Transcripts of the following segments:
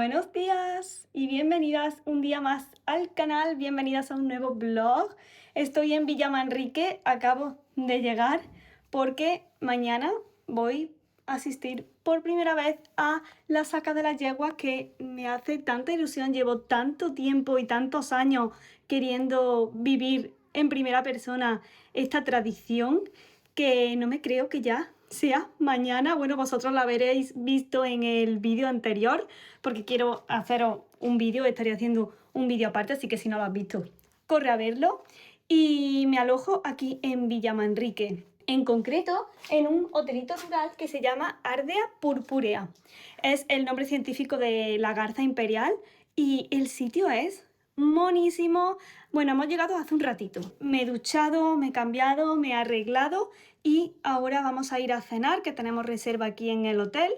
Buenos días y bienvenidas un día más al canal, bienvenidas a un nuevo vlog. Estoy en Villa Manrique, acabo de llegar porque mañana voy a asistir por primera vez a la saca de las yeguas que me hace tanta ilusión. Llevo tanto tiempo y tantos años queriendo vivir en primera persona esta tradición que no me creo que ya sea mañana. Bueno, vosotros la habréis visto en el vídeo anterior, porque quiero haceros un vídeo, estaré haciendo un vídeo aparte, así que si no lo has visto, corre a verlo. Y me alojo aquí en Villa Manrique, en concreto en un hotelito rural que se llama Ardea purpurea. Es el nombre científico de la garza imperial y el sitio es monísimo. Bueno, hemos llegado hace un ratito. Me he duchado, me he cambiado, me he arreglado y ahora vamos a ir a cenar, que tenemos reserva aquí en el hotel.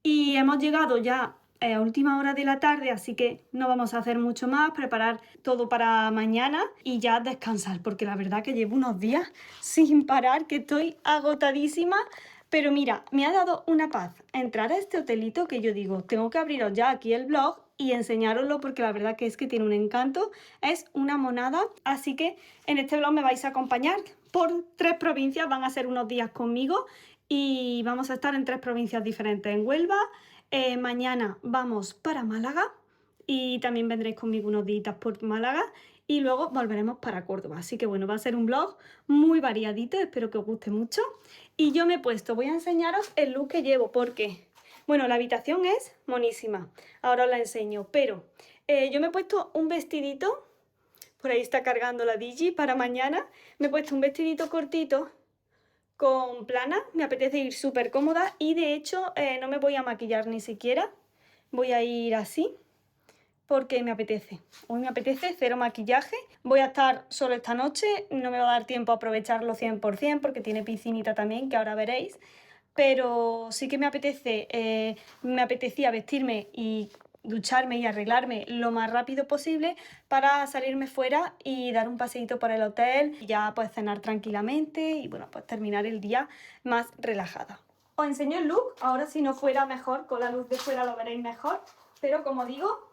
Y hemos llegado ya a última hora de la tarde, así que no vamos a hacer mucho más, preparar todo para mañana y ya descansar, porque la verdad que llevo unos días sin parar, que estoy agotadísima. Pero mira, me ha dado una paz entrar a este hotelito que yo digo, tengo que abriros ya aquí el blog y enseñároslo porque la verdad que es que tiene un encanto, es una monada. Así que en este blog me vais a acompañar por 3 provincias, van a ser unos días conmigo y vamos a estar en 3 provincias diferentes en Huelva. Mañana vamos para Málaga y también vendréis conmigo unos días por Málaga y luego volveremos para Córdoba. Así que bueno, va a ser un vlog muy variadito, espero que os guste mucho. Y yo me he puesto, voy a enseñaros el look que llevo porque, bueno, la habitación es monísima, ahora os la enseño, pero yo me he puesto un vestidito, por ahí está cargando la Digi para mañana, me he puesto un vestidito cortito con plana, me apetece ir súper cómoda y de hecho no me voy a maquillar ni siquiera, voy a ir así porque me apetece. Hoy me apetece cero maquillaje, voy a estar solo esta noche, no me va a dar tiempo a aprovecharlo 100% porque tiene piscinita también, que ahora veréis, pero sí que me apetecía vestirme y ducharme y arreglarme lo más rápido posible para salirme fuera y dar un paseíto por el hotel y ya pues cenar tranquilamente y bueno, pues terminar el día más relajada. Os enseño el look, ahora si no fuera mejor, con la luz de fuera lo veréis mejor, pero como digo,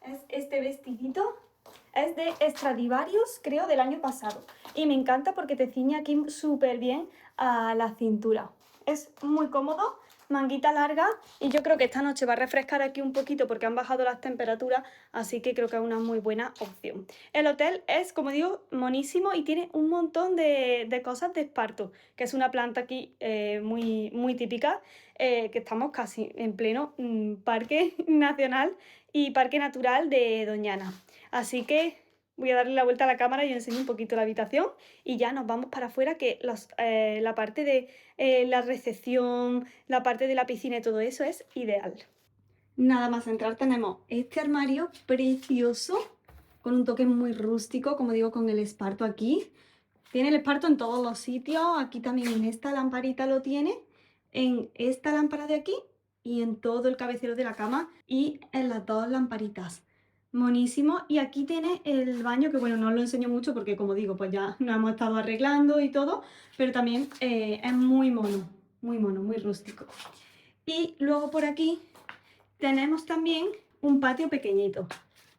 es este vestidito, es de Stradivarius, creo, del año pasado. Y me encanta porque te ciñe aquí súper bien a la cintura. Es muy cómodo, manguita larga, y yo creo que esta noche va a refrescar aquí un poquito porque han bajado las temperaturas, así que creo que es una muy buena opción. El hotel es, como digo, monísimo y tiene un montón de cosas de esparto, que es una planta aquí muy típica, que estamos casi en pleno parque nacional y parque natural de Doñana. Así que voy a darle la vuelta a la cámara y os enseño un poquito la habitación y ya nos vamos para afuera, que la parte de la recepción, la parte de la piscina y todo eso es ideal. Nada más entrar tenemos este armario precioso con un toque muy rústico, como digo, con el esparto aquí. Tiene el esparto en todos los sitios, aquí también en esta lamparita lo tiene, en esta lámpara de aquí y en todo el cabecero de la cama y en las dos lamparitas. Monísimo. Y aquí tiene el baño, que bueno, no os lo enseño mucho porque como digo, pues ya nos hemos estado arreglando y todo, pero también es muy mono, muy rústico. Y luego por aquí tenemos también un patio pequeñito.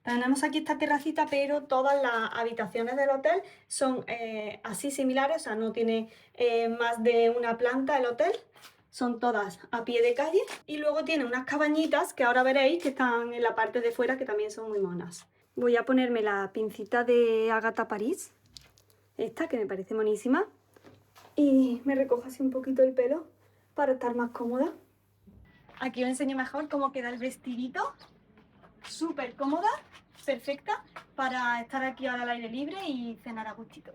Tenemos aquí esta terracita, pero todas las habitaciones del hotel son así similares, o sea, no tiene más de una planta el hotel, son todas a pie de calle. Y luego tiene unas cabañitas que ahora veréis que están en la parte de fuera, que también son muy monas. Voy a ponerme la pincita de Agatha Paris, esta que me parece monísima, y me recojo así un poquito el pelo para estar más cómoda. Aquí os enseño mejor cómo queda el vestidito. Súper cómoda, perfecta para estar aquí ahora al aire libre y cenar a gustito.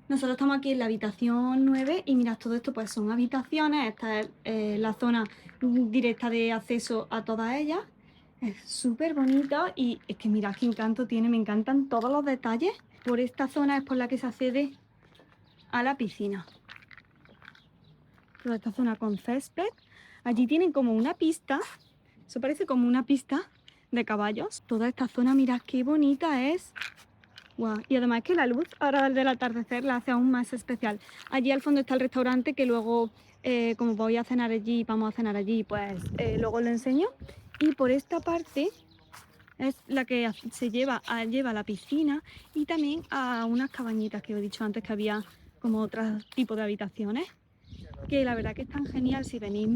Nosotros estamos aquí en la habitación 9 y mirad, todo esto pues son habitaciones. Esta es la zona directa de acceso a todas ellas. Es súper bonita y es que mirad qué encanto tiene, me encantan todos los detalles. Por esta zona es por la que se accede a la piscina. Toda esta zona con césped. Allí tienen como una pista, eso parece como una pista de caballos. Toda esta zona, mirad qué bonita es. Wow. Y además es que la luz ahora del atardecer la hace aún más especial. Allí al fondo está el restaurante que luego, como voy a cenar allí, vamos a cenar allí, pues luego lo enseño. Y por esta parte es la que lleva a la piscina y también a unas cabañitas que os he dicho antes que había como otro tipo de habitaciones, que la verdad que están genial si venís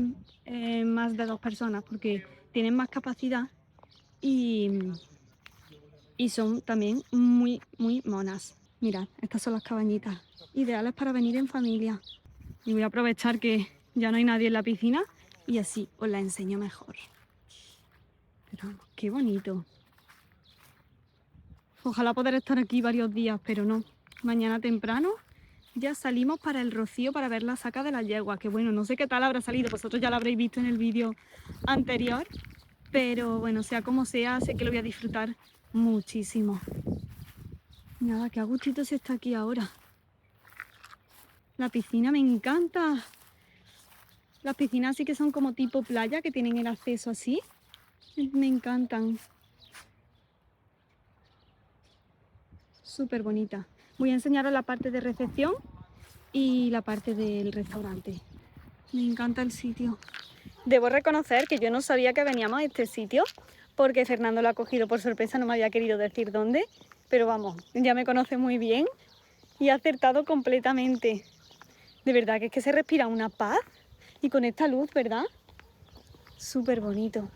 más de 2 personas porque tienen más capacidad y son también muy monas. Mirad, estas son las cabañitas, ideales para venir en familia. Y voy a aprovechar que ya no hay nadie en la piscina y así os la enseño mejor. Pero vamos, qué bonito. Ojalá poder estar aquí varios días, pero no. Mañana temprano ya salimos para el Rocío para ver la saca de la yegua, que bueno, no sé qué tal habrá salido, vosotros ya lo habréis visto en el vídeo anterior, pero bueno, sea como sea, sé que lo voy a disfrutar muchísimo. Nada, qué a gustito se está aquí ahora. La piscina me encanta. Las piscinas sí que son como tipo playa, que tienen el acceso así. Me encantan. Súper bonita. Voy a enseñaros la parte de recepción y la parte del restaurante. Me encanta el sitio. Debo reconocer que yo no sabía que veníamos a este sitio porque Fernando lo ha cogido por sorpresa, no me había querido decir dónde, pero vamos, ya me conoce muy bien y ha acertado completamente. De verdad que es que se respira una paz y con esta luz, ¿verdad? Súper bonito.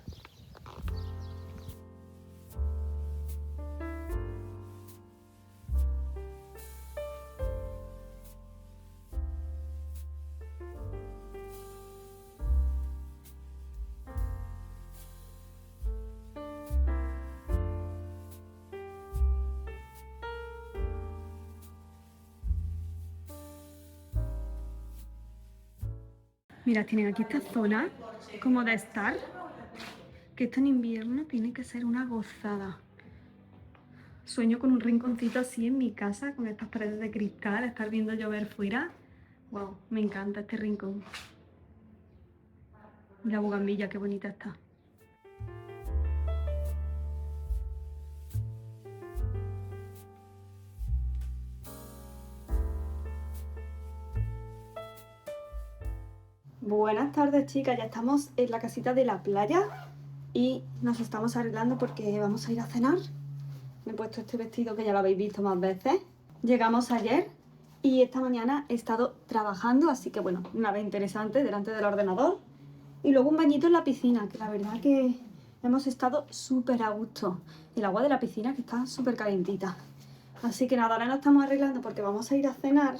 Mira, tienen aquí esta zona como de estar, que esto en invierno tiene que ser una gozada. Sueño con un rinconcito así en mi casa, con estas paredes de cristal, estar viendo llover fuera. Wow, me encanta este rincón. Y la bugambilla, qué bonita está. Buenas tardes, chicas, ya estamos en la casita de la playa y nos estamos arreglando porque vamos a ir a cenar. Me he puesto este vestido que ya lo habéis visto más veces. Llegamos ayer y esta mañana he estado trabajando, así que bueno, nada interesante delante del ordenador. Y luego un bañito en la piscina, que la verdad que hemos estado súper a gusto. El agua de la piscina que está súper calentita. Así que nada, ahora nos estamos arreglando porque vamos a ir a cenar.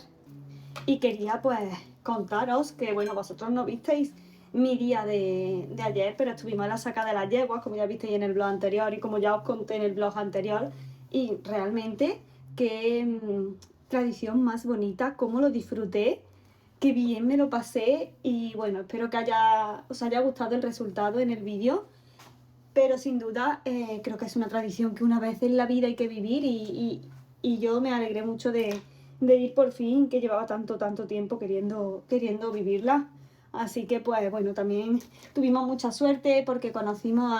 Y quería pues contaros que, bueno, vosotros no visteis mi día de ayer, pero estuvimos en la saca de las yeguas, como ya visteis en el blog anterior y como ya os conté en el blog anterior. Y realmente, qué tradición más bonita, cómo lo disfruté, qué bien me lo pasé. Y bueno, espero que os haya gustado el resultado en el vídeo. Pero sin duda creo que es una tradición que una vez en la vida hay que vivir y yo me alegré mucho de ir por fin, que llevaba tanto tiempo queriendo vivirla. Así que pues bueno, también tuvimos mucha suerte porque conocimos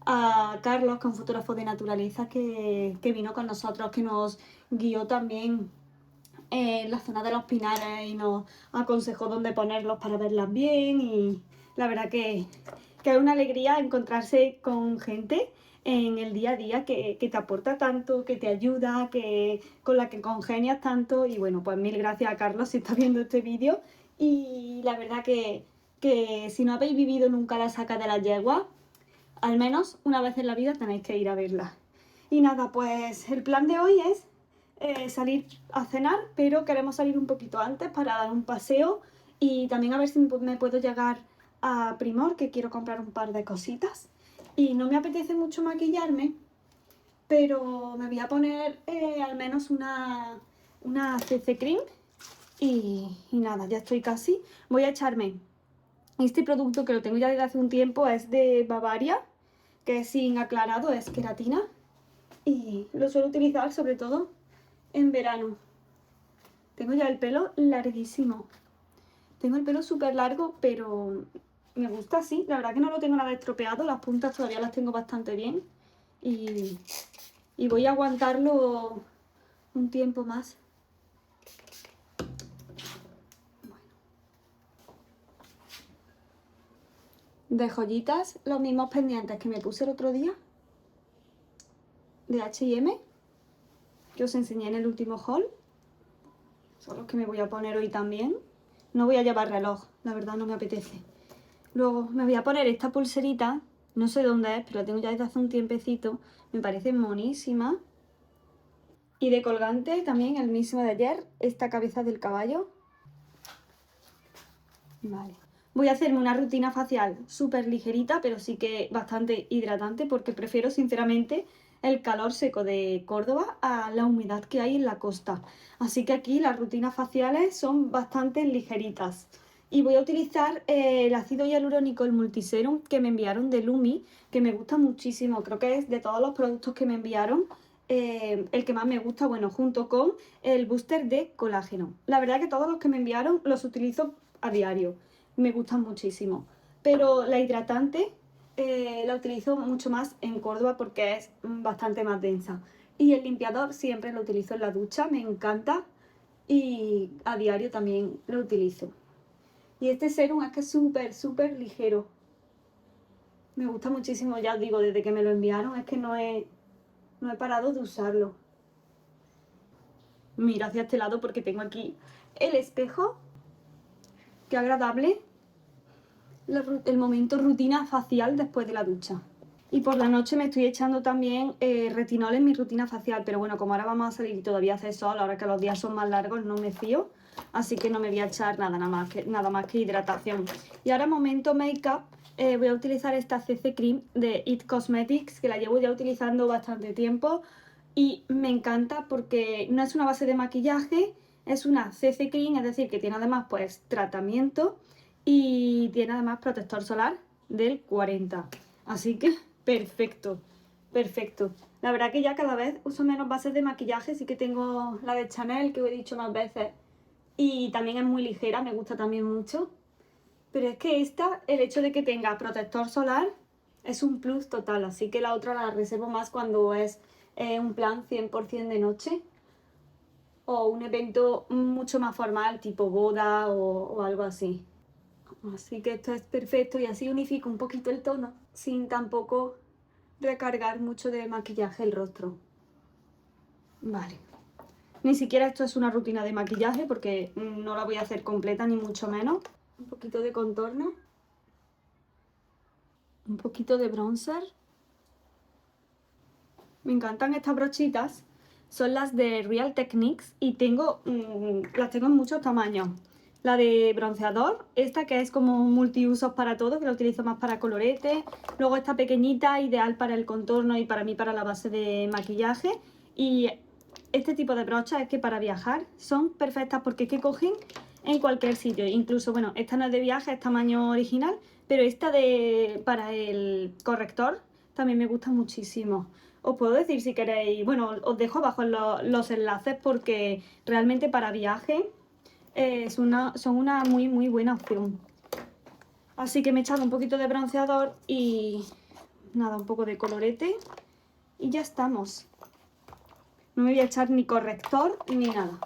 a Carlos, que es un fotógrafo de naturaleza que vino con nosotros, que nos guió también en la zona de los pinares y nos aconsejó dónde ponerlos para verlas bien y la verdad que es una alegría encontrarse con gente en el día a día que te aporta tanto, que te ayuda, con la que congenias tanto y bueno, pues mil gracias a Carlos si está viendo este vídeo y la verdad que si no habéis vivido nunca la saca de la yegua, al menos una vez en la vida tenéis que ir a verla. Y nada, pues el plan de hoy es salir a cenar, pero queremos salir un poquito antes para dar un paseo y también a ver si me puedo llegar a Primor, que quiero comprar un par de cositas. Y no me apetece mucho maquillarme, pero me voy a poner al menos una CC Cream y nada, ya estoy casi. Voy a echarme este producto que lo tengo ya desde hace un tiempo, es de Bavaria, que es sin aclarado, es queratina y lo suelo utilizar sobre todo en verano. Tengo ya el pelo larguísimo. Tengo el pelo súper largo, pero me gusta así. La verdad que no lo tengo nada estropeado. Las puntas todavía las tengo bastante bien. Y, y voy a aguantarlo un tiempo más. Bueno. de joyitas, los mismos pendientes que me puse el otro día de H&M, que os enseñé en el último haul. Son los que me voy a poner hoy también. No voy a llevar reloj, la verdad no me apetece. Luego me voy a poner esta pulserita, no sé dónde es, pero la tengo ya desde hace un tiempecito. Me parece monísima. Y de colgante también el mismo de ayer, esta cabeza del caballo. Vale. Voy a hacerme una rutina facial súper ligerita, pero sí que bastante hidratante, porque prefiero sinceramente el calor seco de Córdoba a la humedad que hay en la costa. Así que aquí las rutinas faciales son bastante ligeritas. Y voy a utilizar el ácido hialurónico, el multiserum que me enviaron de Lumi, que me gusta muchísimo. Creo que es de todos los productos que me enviaron el que más me gusta, bueno, junto con el booster de colágeno. La verdad que todos los que me enviaron los utilizo a diario, me gustan muchísimo. Pero la hidratante la utilizo mucho más en Córdoba porque es bastante más densa. Y el limpiador siempre lo utilizo en la ducha, me encanta. Y a diario también lo utilizo. Y este serum es que es súper ligero. Me gusta muchísimo, ya os digo, desde que me lo enviaron, es que no he parado de usarlo. Mira hacia este lado porque tengo aquí el espejo. Qué agradable el momento rutina facial después de la ducha. Y por la noche me estoy echando también retinol en mi rutina facial, pero bueno, como ahora vamos a salir y todavía hace sol, ahora que los días son más largos, no me fío, así que no me voy a echar nada más que hidratación. Y ahora momento make-up, voy a utilizar esta CC Cream de It Cosmetics, que la llevo ya utilizando bastante tiempo y me encanta porque no es una base de maquillaje, es una CC Cream, es decir, que tiene además pues tratamiento y tiene además protector solar del 40, así que perfecto, perfecto. La verdad que ya cada vez uso menos bases de maquillaje, sí que tengo la de Chanel que os he dicho más veces y también es muy ligera, me gusta también mucho. Pero es que esta, el hecho de que tenga protector solar es un plus total, así que la otra la reservo más cuando es un plan 100% de noche o un evento mucho más formal, tipo boda o algo así. Así que esto es perfecto y así unifico un poquito el tono sin tampoco recargar mucho de maquillaje el rostro. Vale. Ni siquiera esto es una rutina de maquillaje porque no la voy a hacer completa ni mucho menos. Un poquito de contorno. Un poquito de bronzer. Me encantan estas brochitas. Son las de Real Techniques y las tengo en muchos tamaños. La de bronceador, esta que es como multiusos para todo, que la utilizo más para colorete. Luego esta pequeñita, ideal para el contorno y para mí para la base de maquillaje. Y este tipo de brochas es que para viajar son perfectas porque es que cogen en cualquier sitio. Incluso, bueno, esta no es de viaje, es tamaño original, pero esta para el corrector también me gusta muchísimo. Os puedo decir si queréis, bueno, os dejo abajo los enlaces porque realmente para viaje son una muy buena opción. Así que me he echado un poquito de bronceador y nada, un poco de colorete y ya estamos. No me voy a echar ni corrector ni nada.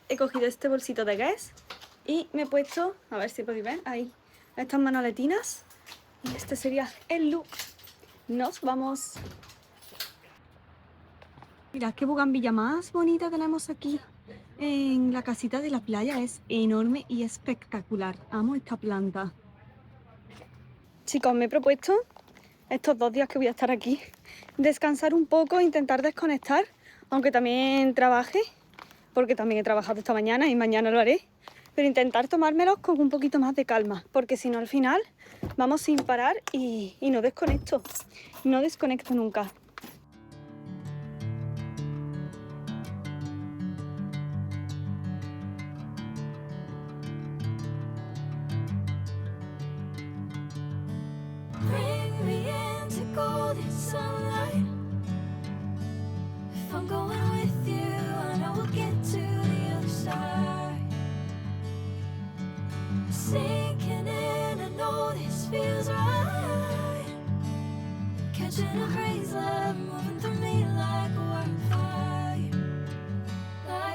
He cogido este bolsito de Guess y me he puesto, a ver si podéis ver, ahí, estas manoletinas. Y este sería el look. Nos vamos. Mirad qué bugambilla más bonita tenemos aquí en la casita de la playa. Es enorme y espectacular. Amo esta planta. Chicos, me he propuesto estos 2 días que voy a estar aquí descansar un poco, intentar desconectar, aunque también trabaje, porque también he trabajado esta mañana y mañana lo haré, pero intentar tomármelos con un poquito más de calma, porque si no al final vamos sin parar y no desconecto nunca. Bring me into golden sunlight. If I'm going with you, I know we'll get to the other side. Sinking in, I know this feels right. Catching a crazy love moving through me like a wildfire. Like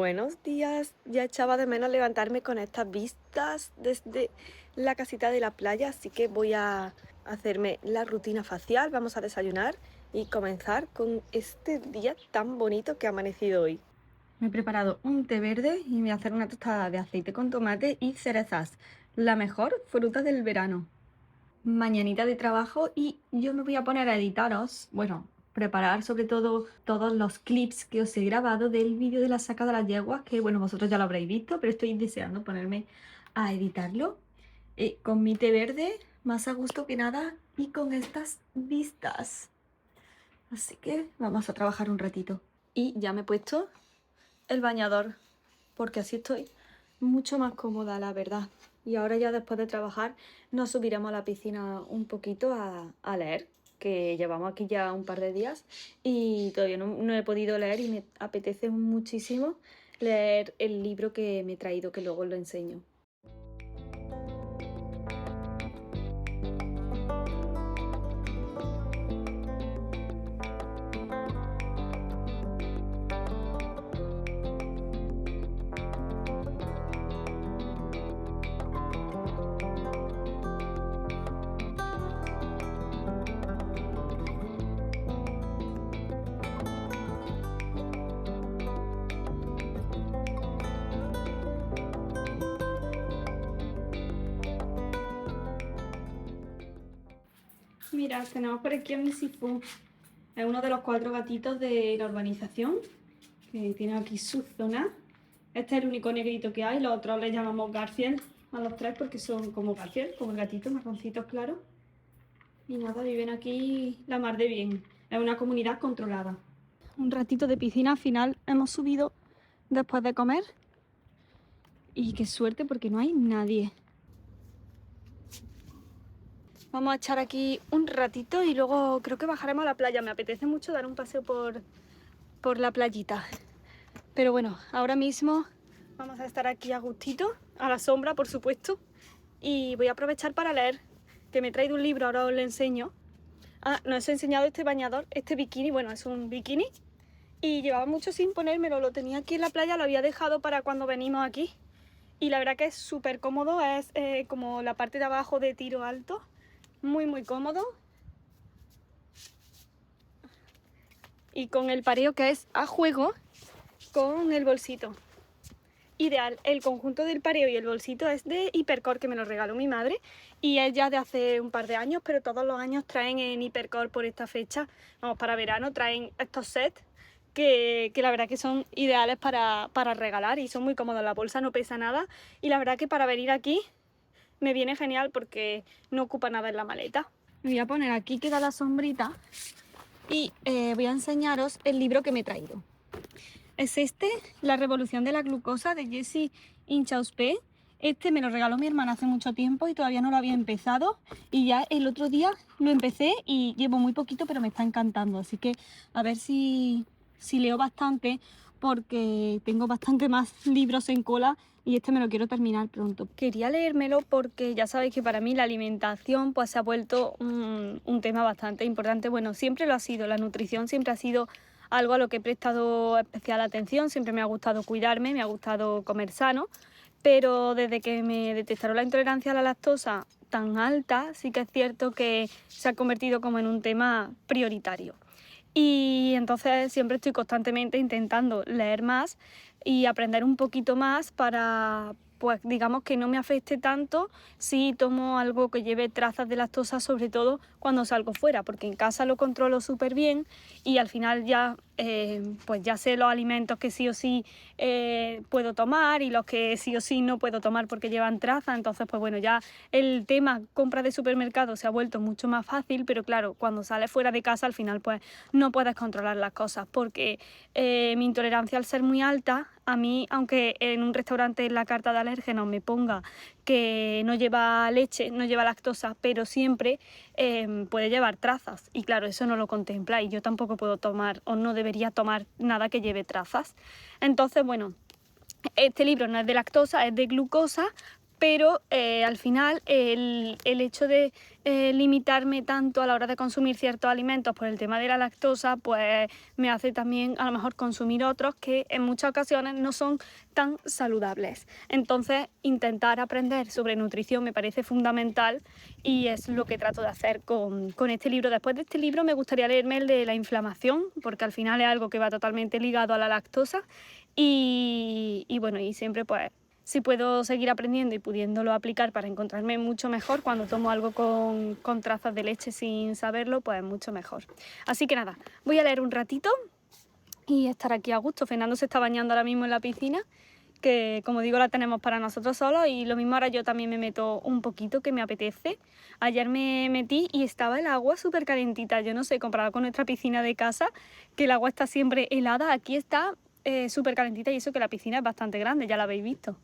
Buenos días, ya echaba de menos levantarme con estas vistas desde la casita de la playa, así que voy a hacerme la rutina facial, vamos a desayunar y comenzar con este día tan bonito que ha amanecido hoy. Me he preparado un té verde y me voy a hacer una tostada de aceite con tomate y cerezas, la mejor fruta del verano. Mañanita de trabajo y yo me voy a poner a editaros, bueno, preparar sobre todo todos los clips que os he grabado del vídeo de la saca de las yeguas, que bueno, vosotros ya lo habréis visto, pero estoy deseando ponerme a editarlo con mi té verde, más a gusto que nada, y con estas vistas. Así que vamos a trabajar un ratito. Y ya me he puesto el bañador, porque así estoy mucho más cómoda, la verdad. Y ahora ya después de trabajar nos subiremos a la piscina un poquito a leer, que llevamos aquí ya un par de días y todavía no he podido leer y me apetece muchísimo leer el libro que me he traído, que luego os lo enseño. Mira, tenemos por aquí a mi Sifu. Es uno de los 4 gatitos de la urbanización, que tiene aquí su zona. Este es el único negrito que hay, los otros le llamamos Garfield a los 3 porque son como Garfield, como el gatito, marroncitos claros. Y nada, viven aquí la mar de bien. Es una comunidad controlada. Un ratito de piscina, al final hemos subido después de comer. Y qué suerte porque no hay nadie. Vamos a echar aquí un ratito y luego creo que bajaremos a la playa. Me apetece mucho dar un paseo por la playita. Pero bueno, ahora mismo vamos a estar aquí a gustito, a la sombra, por supuesto. Y voy a aprovechar para leer, que me he traído un libro, ahora os lo enseño. Ah, no os he enseñado este bañador, este bikini, bueno, es un bikini. Y llevaba mucho sin ponérmelo, lo tenía aquí en la playa, lo había dejado para cuando venimos aquí. Y la verdad que es súper cómodo, es como la parte de abajo de tiro alto. Muy cómodo. Y con el pareo que es a juego con el bolsito. Ideal, el conjunto del pareo y el bolsito es de Hipercore, que me lo regaló mi madre y es ya de hace un par de años, pero todos los años traen en Hipercore por esta fecha, vamos, para verano, traen estos sets que la verdad que son ideales para regalar y son muy cómodos. La bolsa no pesa nada y la verdad que para venir aquí me viene genial porque no ocupa nada en la maleta. Me voy a poner aquí que da la sombrita y voy a enseñaros el libro que me he traído. Es este, La revolución de la glucosa, de Jessie Inchauspé. Este me lo regaló mi hermana hace mucho tiempo y todavía no lo había empezado. Y ya el otro día lo empecé y llevo muy poquito, pero me está encantando. Así que a ver si leo bastante, porque tengo bastante más libros en cola y este me lo quiero terminar pronto. Quería leérmelo porque ya sabéis que para mí la alimentación pues se ha vuelto un tema bastante importante. Bueno, siempre lo ha sido, la nutrición siempre ha sido algo a lo que he prestado especial atención, siempre me ha gustado cuidarme, me ha gustado comer sano, pero desde que me detectaron la intolerancia a la lactosa tan alta, sí que es cierto que se ha convertido como en un tema prioritario. Y entonces siempre estoy constantemente intentando leer más y aprender un poquito más para, pues digamos, que no me afecte tanto si tomo algo que lleve trazas de lactosa, sobre todo cuando salgo fuera, porque en casa lo controlo súper bien y al final ya pues ya sé los alimentos que sí o sí puedo tomar y los que sí o sí no puedo tomar porque llevan traza. Entonces pues bueno, ya el tema compra de supermercado se ha vuelto mucho más fácil, pero claro, cuando sales fuera de casa al final pues no puedes controlar las cosas, porque mi intolerancia, al ser muy alta, a mí, aunque en un restaurante en la carta de alérgenos me ponga que no lleva leche, no lleva lactosa, pero siempre puede llevar trazas y claro, eso no lo contempla y yo tampoco puedo tomar o no debería tomar nada que lleve trazas. Entonces, bueno, este libro no es de lactosa, es de glucosa, pero al final el hecho de limitarme tanto a la hora de consumir ciertos alimentos por el tema de la lactosa, pues me hace también a lo mejor consumir otros que en muchas ocasiones no son tan saludables. Entonces, intentar aprender sobre nutrición me parece fundamental y es lo que trato de hacer con este libro. Después de este libro me gustaría leerme el de la inflamación, porque al final es algo que va totalmente ligado a la lactosa y bueno, y siempre pues si puedo seguir aprendiendo y pudiéndolo aplicar para encontrarme mucho mejor cuando tomo algo con trazas de leche sin saberlo, pues mucho mejor. Así que nada, voy a leer un ratito y estar aquí a gusto. Fernando se está bañando ahora mismo en la piscina, que como digo la tenemos para nosotros solos, y lo mismo ahora yo también me meto un poquito, que me apetece. Ayer me metí y estaba el agua súper calentita, yo no sé, comparado con nuestra piscina de casa, que el agua está siempre helada, aquí está súper calentita, y eso que la piscina es bastante grande, ya la habéis visto.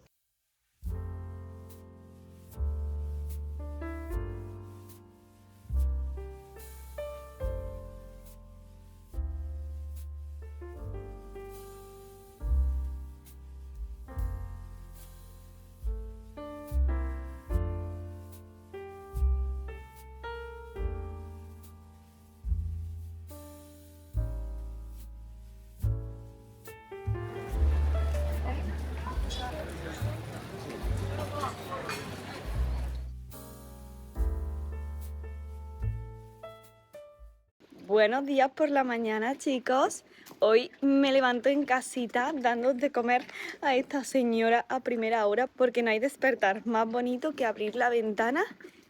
Buenos días por la mañana, chicos. Hoy me levanto en casita dando de comer a esta señora a primera hora, porque no hay despertar más bonito que abrir la ventana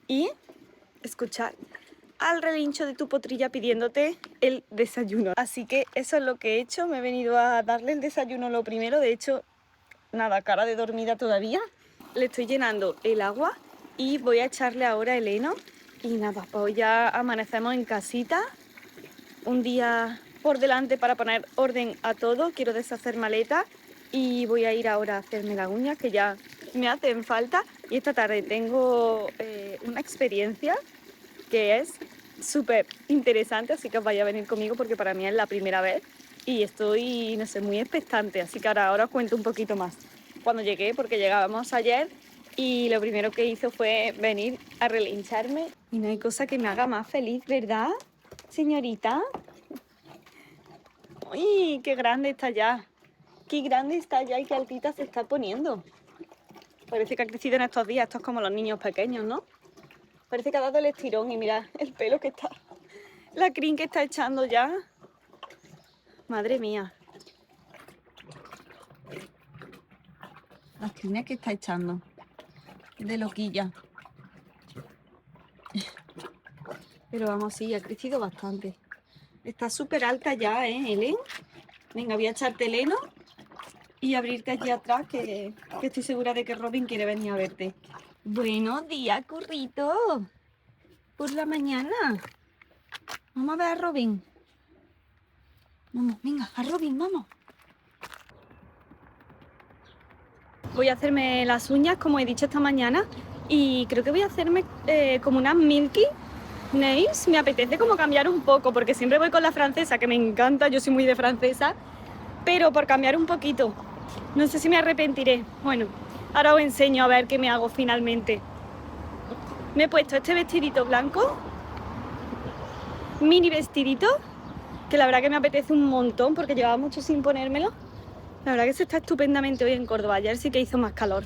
y escuchar al relincho de tu potrilla pidiéndote el desayuno. Así que eso es lo que he hecho, me he venido a darle el desayuno lo primero. De hecho, nada, cara de dormida todavía. Le estoy llenando el agua y voy a echarle ahora el heno. Y nada, pues hoy ya amanecemos en casita. Un día por delante para poner orden a todo. Quiero deshacer maletas y voy a ir ahora a hacerme las uñas, que ya me hacen falta. Y esta tarde tengo una experiencia que es súper interesante, así que os vais a venir conmigo porque para mí es la primera vez y estoy, no sé, muy expectante. Así que ahora os cuento un poquito más. Cuando llegué, porque llegábamos ayer, y lo primero que hizo fue venir a relincharme. Y no hay cosa que me haga más feliz, ¿verdad, señorita? ¡Uy, qué grande está ya! ¡Qué grande está ya y qué altita se está poniendo! Parece que ha crecido en estos días. Esto es como los niños pequeños, ¿no? Parece que ha dado el estirón y mirad el pelo que está... La crin que está echando ya. Madre mía. Las crines que está echando. De loquilla. Pero vamos, sí, ha crecido bastante. Está súper alta ya, ¿eh, Helen? Venga, voy a echarte el heno y abrirte aquí atrás, que estoy segura de que Robin quiere venir a verte. Buenos días, currito. Por la mañana. Vamos a ver a Robin. Vamos, venga, a Robin, vamos. Voy a hacerme las uñas, como he dicho esta mañana, y creo que voy a hacerme como unas Milky Nails. Me apetece como cambiar un poco, porque siempre voy con la francesa, que me encanta, yo soy muy de francesa, pero por cambiar un poquito. No sé si me arrepentiré. Bueno, ahora os enseño a ver qué me hago finalmente. Me he puesto este vestidito blanco, mini vestidito, que la verdad que me apetece un montón porque llevaba mucho sin ponérmelo. La verdad que se está estupendamente hoy en Córdoba. Ayer sí que hizo más calor.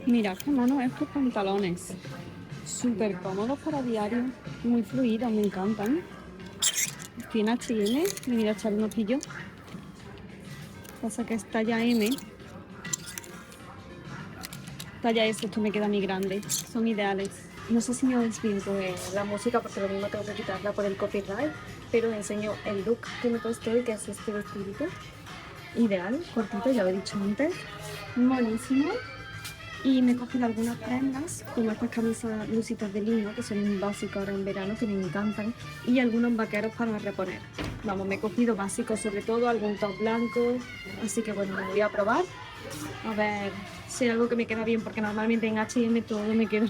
Mirad qué monos estos pantalones. Súper cómodos para diario. Muy fluidos, me encantan. Estoy en H&M, me voy a echar un ojillo. Pasa que es talla M. Talla S, esto me queda muy grande. Son ideales. No sé si me oís bien con la música porque lo mismo tengo que quitarla por el copyright, pero os enseño el look que me he puesto hoy, que es este vestidito. Ideal, cortito, ya lo he dicho antes. Monísimo. Y me he cogido algunas prendas, como estas camisas blusitas de lino, que son un básico ahora en verano, que me encantan, y algunos vaqueros para reponer. Vamos, me he cogido básicos sobre todo, algún top blanco, así que bueno, me voy a probar, a ver si hay algo que me queda bien, porque normalmente en H&M todo me queda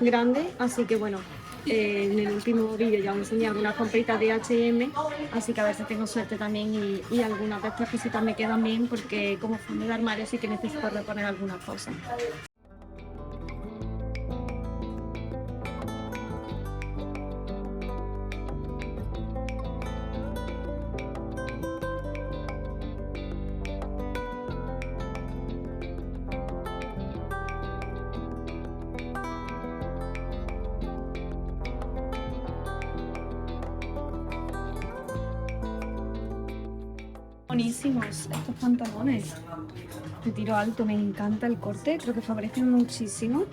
grande, así que bueno, en el último vídeo ya os enseñé algunas compritas de H&M, así que a ver si tengo suerte también y algunas de estas cositas me quedan bien, porque como fondo de armario sí que necesito reponer algunas cosas. Buenísimos estos pantalones de tiro alto, me encanta el corte, creo que favorecen muchísimo.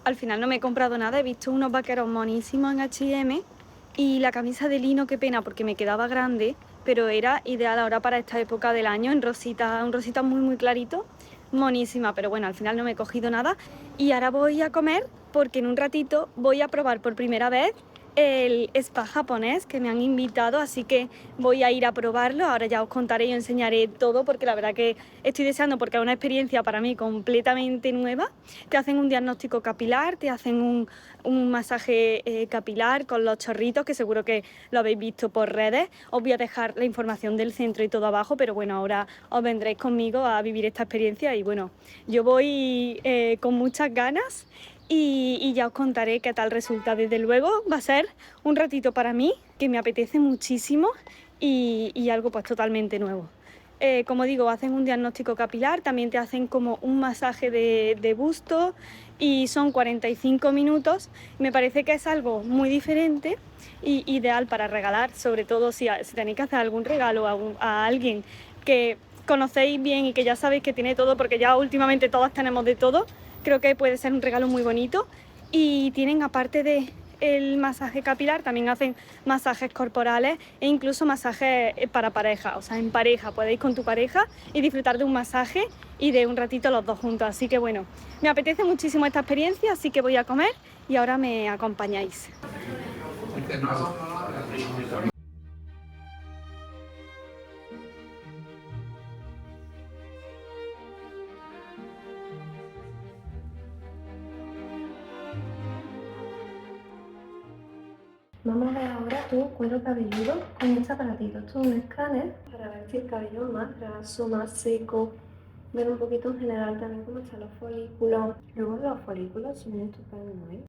Al final no me he comprado nada, he visto unos vaqueros monísimos en H&M y la camisa de lino, qué pena porque me quedaba grande, pero era ideal ahora para esta época del año, en rosita, un rosita muy muy clarito, monísima, pero bueno, al final no me he cogido nada y ahora voy a comer porque en un ratito voy a probar por primera vez el spa japonés que me han invitado, así que voy a ir a probarlo. Ahora ya os contaré y os enseñaré todo porque la verdad que estoy deseando, porque es una experiencia para mí completamente nueva. Te hacen un diagnóstico capilar, te hacen un masaje capilar con los chorritos, que seguro que lo habéis visto por redes. Os voy a dejar la información del centro y todo abajo, pero bueno, ahora os vendréis conmigo a vivir esta experiencia y bueno, yo voy con muchas ganas y ya os contaré qué tal resulta. Desde luego va a ser un ratito para mí que me apetece muchísimo y algo pues totalmente nuevo. Como digo, hacen un diagnóstico capilar, también te hacen como un masaje de busto y son 45 minutos. Me parece que es algo muy diferente y ideal para regalar, sobre todo si tenéis que hacer algún regalo a alguien que conocéis bien y que ya sabéis que tiene todo, porque ya últimamente todas tenemos de todo. Creo que puede ser un regalo muy bonito y tienen, aparte de el masaje capilar, también hacen masajes corporales e incluso masajes para pareja, o sea, en pareja, podéis con tu pareja y disfrutar de un masaje y de un ratito los dos juntos. Así que bueno, me apetece muchísimo esta experiencia, así que voy a comer y ahora me acompañáis. Vamos a ver ahora tu cuero cabelludo con este aparatito. Esto es un escáner para ver si el cabello es más graso, más seco, ver un poquito en general también cómo están los folículos. Luego los folículos son estupendos, ¿eh?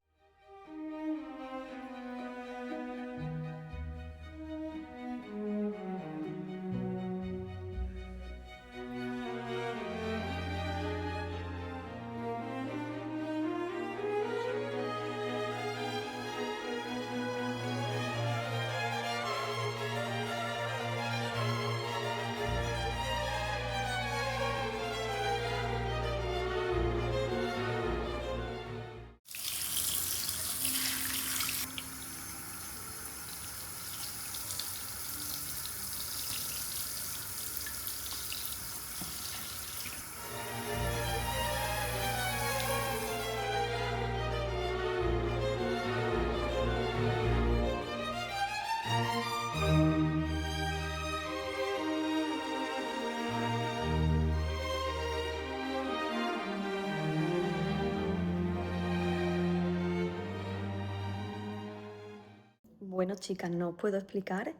Bueno, chicas, no os puedo explicar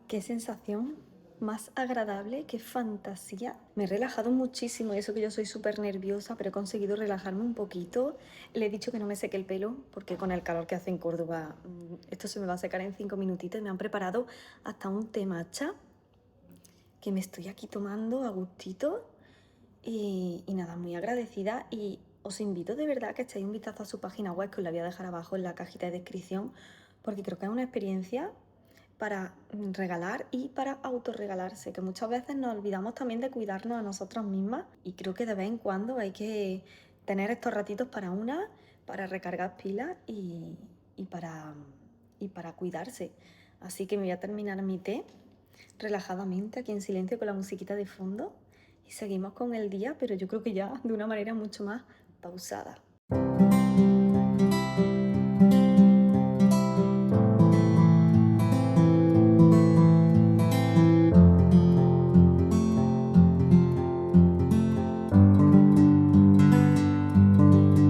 qué sensación más agradable, qué fantasía. Me he relajado muchísimo y eso que yo soy súper nerviosa, pero he conseguido relajarme un poquito. Le he dicho que no me seque el pelo porque con el calor que hace en Córdoba esto se me va a secar en 5 minutitos. Me han preparado hasta un té matcha que me estoy aquí tomando a gustito y nada, muy agradecida y os invito de verdad que echéis un vistazo a su página web, que os la voy a dejar abajo en la cajita de descripción, porque creo que es una experiencia para regalar y para autorregalarse, que muchas veces nos olvidamos también de cuidarnos a nosotras mismas y creo que de vez en cuando hay que tener estos ratitos para una, para recargar pilas y para cuidarse. Así que me voy a terminar mi té relajadamente, aquí en silencio, con la musiquita de fondo. Y seguimos con el día, pero yo creo que ya de una manera mucho más pausada.